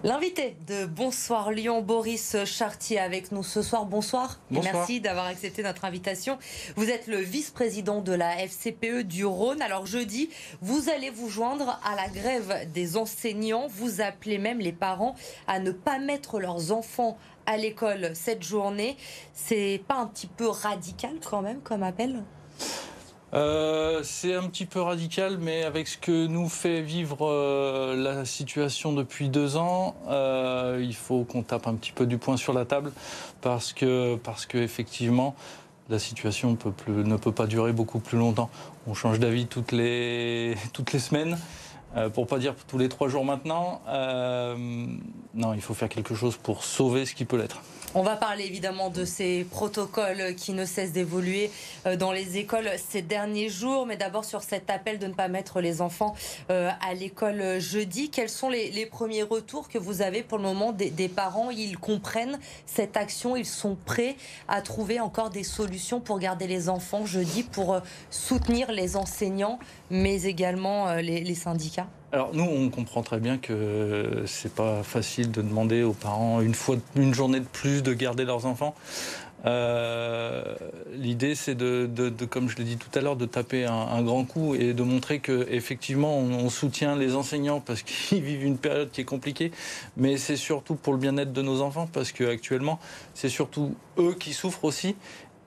L'invité de Bonsoir Lyon, Boris Chartier, avec nous ce soir. Bonsoir. Bonsoir. Et merci d'avoir accepté notre invitation. Vous êtes le vice-président de la FCPE du Rhône. Alors jeudi, vous allez vous joindre à la grève des enseignants. Vous appelez même les parents à ne pas mettre leurs enfants à l'école cette journée. C'est pas un petit peu radical quand même comme appel ? C'est un petit peu radical, mais avec ce que nous fait vivre la situation depuis 2 ans, il faut qu'on tape un petit peu du poing sur la table parce que effectivement, la situation ne peut pas durer beaucoup plus longtemps. On change d'avis toutes les semaines. Pour pas dire tous les 3 jours maintenant. Non, il faut faire quelque chose pour sauver ce qui peut l'être. On va parler évidemment de ces protocoles qui ne cessent d'évoluer dans les écoles ces derniers jours. Mais d'abord sur cet appel de ne pas mettre les enfants à l'école jeudi. Quels sont les premiers retours que vous avez pour le moment des parents ? Ils comprennent cette action, ils sont prêts à trouver encore des solutions pour garder les enfants jeudi, pour soutenir les enseignants, mais également les syndicats ? Alors nous, on comprend très bien que c'est pas facile de demander aux parents une journée de plus de garder leurs enfants. L'idée, c'est comme je l'ai dit tout à l'heure, de taper un grand coup et de montrer que effectivement, on soutient les enseignants parce qu'ils vivent une période qui est compliquée, mais c'est surtout pour le bien-être de nos enfants parce qu'actuellement, c'est surtout eux qui souffrent aussi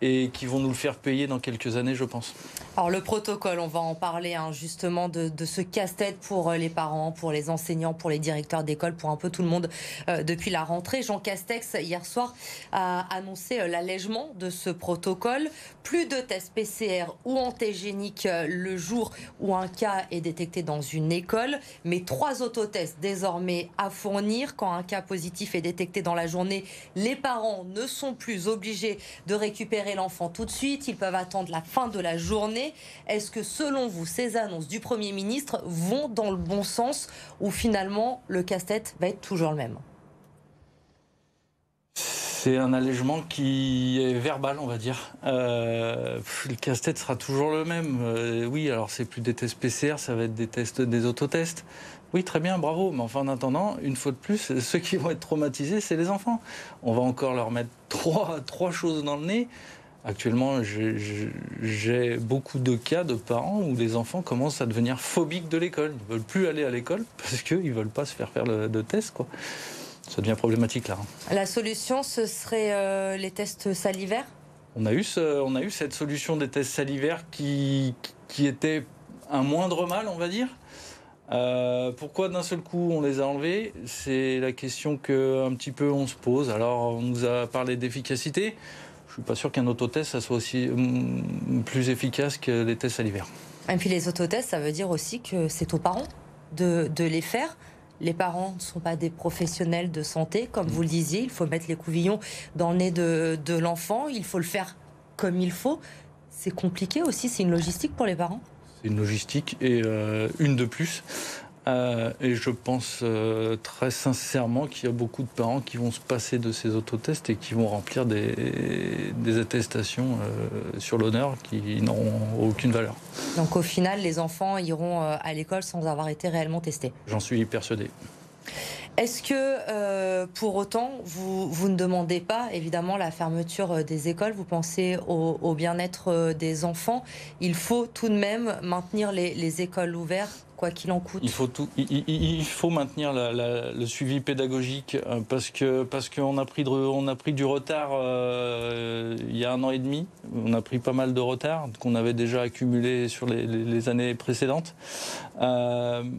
et qui vont nous le faire payer dans quelques années, je pense. Alors le protocole, on va en parler justement de ce casse-tête pour les parents, pour les enseignants, pour les directeurs d'école, pour un peu tout le monde depuis la rentrée. Jean Castex, hier soir, a annoncé l'allègement de ce protocole. Plus de tests PCR ou antigéniques le jour où un cas est détecté dans une école, mais 3 autotests désormais à fournir. Quand un cas positif est détecté dans la journée, les parents ne sont plus obligés de récupérer l'enfant tout de suite. Ils peuvent attendre la fin de la journée. Est-ce que selon vous, ces annonces du Premier ministre vont dans le bon sens ou finalement le casse-tête va être toujours le même ? C'est un allègement qui est verbal, on va dire. Le casse-tête sera toujours le même. Oui, alors c'est plus des tests PCR, ça va être des autotests. Oui, très bien, bravo. Mais enfin, en attendant, une fois de plus, ceux qui vont être traumatisés, c'est les enfants. On va encore leur mettre trois choses dans le nez. Actuellement, j'ai beaucoup de cas de parents où les enfants commencent à devenir phobiques de l'école. Ils ne veulent plus aller à l'école parce qu'ils ne veulent pas se faire de tests, quoi. Ça devient problématique, là. La solution, ce serait les tests salivaires ? On a eu cette solution des tests salivaires qui était un moindre mal, on va dire. Pourquoi d'un seul coup on les a enlevés ? C'est la question qu'un petit peu on se pose. Alors, on nous a parlé d'efficacité. Je ne suis pas sûr qu'un autotest ça soit aussi plus efficace que les tests salivaires. Et puis les autotests, ça veut dire aussi que c'est aux parents de les faire. Les parents ne sont pas des professionnels de santé, comme vous le disiez. Il faut mettre les couvillons dans le nez de l'enfant. Il faut le faire comme il faut. C'est compliqué aussi, c'est une logistique pour les parents. C'est une logistique et une de plus. Et je pense très sincèrement qu'il y a beaucoup de parents qui vont se passer de ces autotests et qui vont remplir des attestations sur l'honneur qui n'auront aucune valeur. Donc au final, les enfants iront à l'école sans avoir été réellement testés. J'en suis persuadé. Est-ce que pour autant, vous ne demandez pas évidemment la fermeture des écoles ? Vous pensez au bien-être des enfants ? Il faut tout de même maintenir les écoles ouvertes, quoi qu'il en coûte. Il faut maintenir le suivi pédagogique parce qu'on a pris du retard il y a 1 an et demi. On a pris pas mal de retard qu'on avait déjà accumulé sur les années précédentes.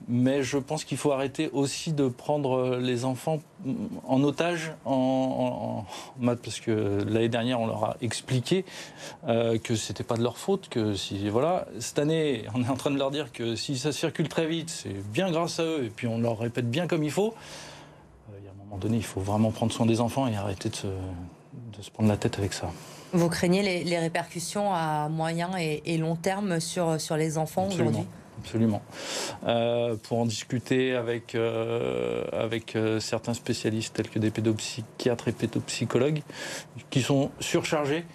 Mais je pense qu'il faut arrêter aussi de prendre les enfants en otage en maths, parce que l'année dernière on leur a expliqué que c'était pas de leur faute, que si voilà, cette année on est en train de leur dire que si ça circule très vite, c'est bien grâce à eux, et puis on leur répète bien comme il faut. Il y a un moment donné, il faut vraiment prendre soin des enfants et arrêter de se prendre la tête avec ça. Vous craignez les répercussions à moyen et long terme sur les enfants aujourd'hui ? Absolument. Pour en discuter avec certains spécialistes tels que des pédopsychiatres et pédopsychologues qui sont surchargés,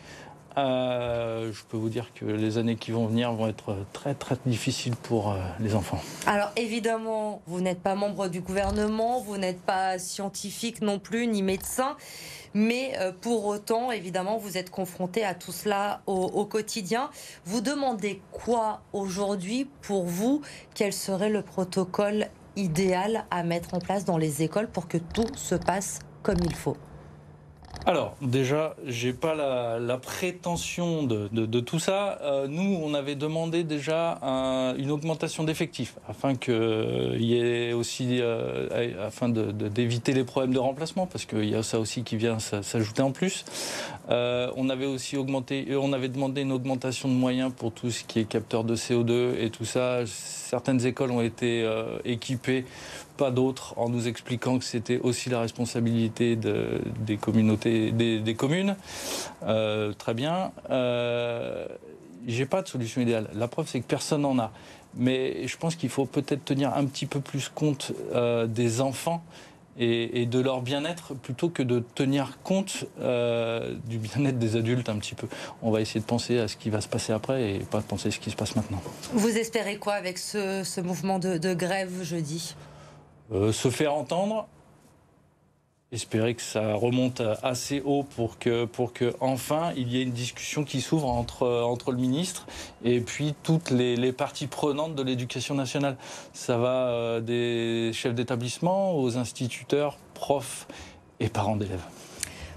Je peux vous dire que les années qui vont venir vont être très très difficiles pour les enfants. Alors évidemment, vous n'êtes pas membre du gouvernement, vous n'êtes pas scientifique non plus, ni médecin, mais pour autant, évidemment, vous êtes confronté à tout cela au quotidien. Vous demandez quoi aujourd'hui pour vous? Quel serait le protocole idéal à mettre en place dans les écoles pour que tout se passe comme il faut? Alors, déjà, j'ai pas la prétention de tout ça. Nous, on avait demandé déjà une augmentation d'effectifs afin qu'il y ait aussi, afin d'éviter les problèmes de remplacement, parce qu'il y a ça aussi qui vient s'ajouter en plus. On avait aussi on avait demandé une augmentation de moyens pour tout ce qui est capteur de CO2 et tout ça. Certaines écoles ont été équipées, pas d'autres, en nous expliquant que c'était aussi la responsabilité des communautés, des communes. Très bien. J'ai pas de solution idéale. La preuve, c'est que personne n'en a. Mais je pense qu'il faut peut-être tenir un petit peu plus compte des enfants et de leur bien-être plutôt que de tenir compte du bien-être des adultes un petit peu. On va essayer de penser à ce qui va se passer après et pas de penser à ce qui se passe maintenant. Vous espérez quoi avec ce mouvement de grève jeudi? Se faire entendre, espérer que ça remonte assez haut pour que enfin il y ait une discussion qui s'ouvre entre le ministre et puis toutes les parties prenantes de l'éducation nationale. Ça va des chefs d'établissement aux instituteurs, profs et parents d'élèves.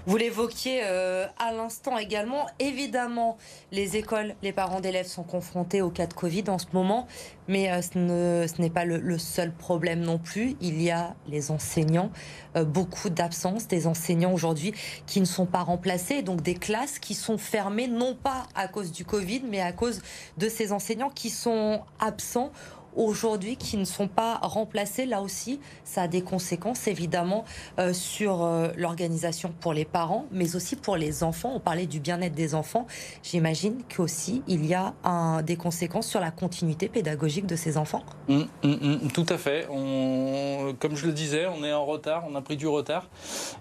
Vous l'évoquiez à l'instant également. Évidemment, les écoles, les parents d'élèves sont confrontés au cas de Covid en ce moment, mais ce n'est pas le seul problème non plus. Il y a les enseignants, beaucoup d'absences des enseignants aujourd'hui qui ne sont pas remplacés, donc des classes qui sont fermées, non pas à cause du Covid, mais à cause de ces enseignants qui sont absents aujourd'hui, qui ne sont pas remplacés. Là aussi, ça a des conséquences évidemment sur l'organisation pour les parents, mais aussi pour les enfants. On parlait du bien-être des enfants. J'imagine qu'aussi il y a des conséquences sur la continuité pédagogique de ces enfants. Tout à fait. Comme je le disais, on est en retard, on a pris du retard.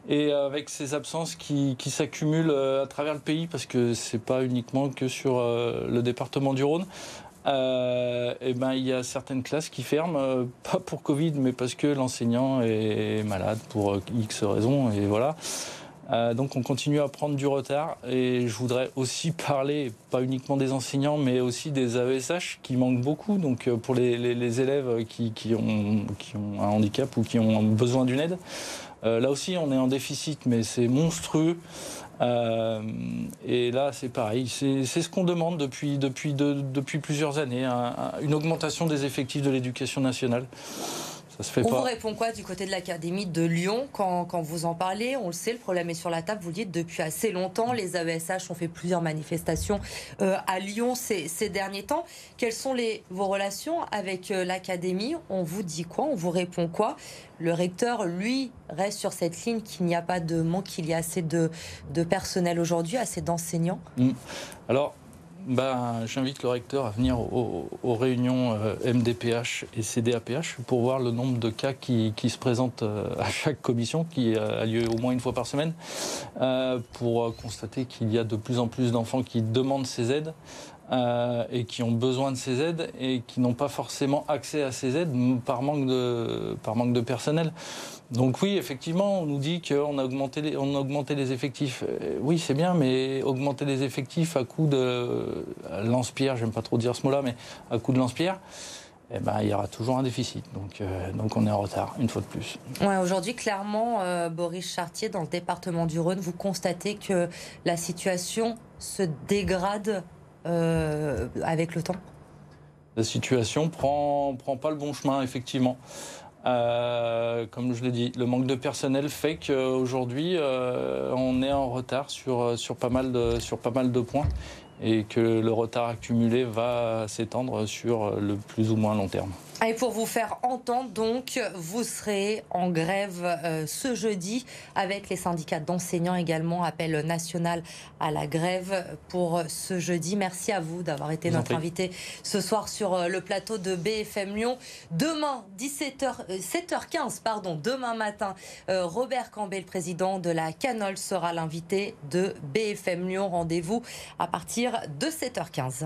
Et avec ces absences qui s'accumulent à travers le pays, parce que c'est pas uniquement que sur le département du Rhône, et ben, il y a certaines classes qui ferment, pas pour Covid, mais parce que l'enseignant est malade pour X raisons, et voilà. Donc on continue à prendre du retard, et je voudrais aussi parler, pas uniquement des enseignants, mais aussi des AESH qui manquent beaucoup, donc pour les élèves qui ont un handicap ou qui ont besoin d'une aide. Là aussi, on est en déficit, mais c'est monstrueux. Et là, c'est pareil. C'est ce qu'on demande depuis plusieurs années, une augmentation des effectifs de l'éducation nationale. Ça se fait On pas. vous répond quoi du côté de l'Académie de Lyon quand vous en parlez? On le sait, le problème est sur la table, vous le dites depuis assez longtemps. Les AESH ont fait plusieurs manifestations à Lyon ces derniers temps. Quelles sont vos relations avec l'Académie? On vous dit quoi? On vous répond quoi? Le recteur, lui, reste sur cette ligne qu'il n'y a pas de manque, qu'il y a assez de personnel aujourd'hui, assez d'enseignants. Alors, j'invite le recteur à venir aux réunions MDPH et CDAPH pour voir le nombre de cas qui se présentent à chaque commission, qui a lieu au moins une fois par semaine, pour constater qu'il y a de plus en plus d'enfants qui demandent ces aides. Et qui ont besoin de ces aides et qui n'ont pas forcément accès à ces aides par manque de personnel. Donc oui, effectivement, on nous dit qu'on a augmenté les effectifs. Oui, c'est bien, mais augmenter les effectifs à coup de lance-pierre, j'aime pas trop dire ce mot-là, mais à coup de lance-pierre, eh ben, il y aura toujours un déficit. Donc on est en retard, une fois de plus. Ouais, aujourd'hui, clairement, Boris Chartier, dans le département du Rhône, vous constatez que la situation se dégrade avec le temps? La situation prend pas le bon chemin, effectivement. Comme je l'ai dit, le manque de personnel fait qu'aujourd'hui, on est en retard sur pas mal de points et que le retard accumulé va s'étendre sur le plus ou moins long terme. Et pour vous faire entendre, donc, vous serez en grève ce jeudi avec les syndicats d'enseignants également. Appel national à la grève pour ce jeudi. Merci à vous d'avoir été notre invité ce soir sur le plateau de BFM Lyon. Demain, 7h15, demain matin, Robert Cambet, le président de la Canol, sera l'invité de BFM Lyon. Rendez-vous à partir de 7h15.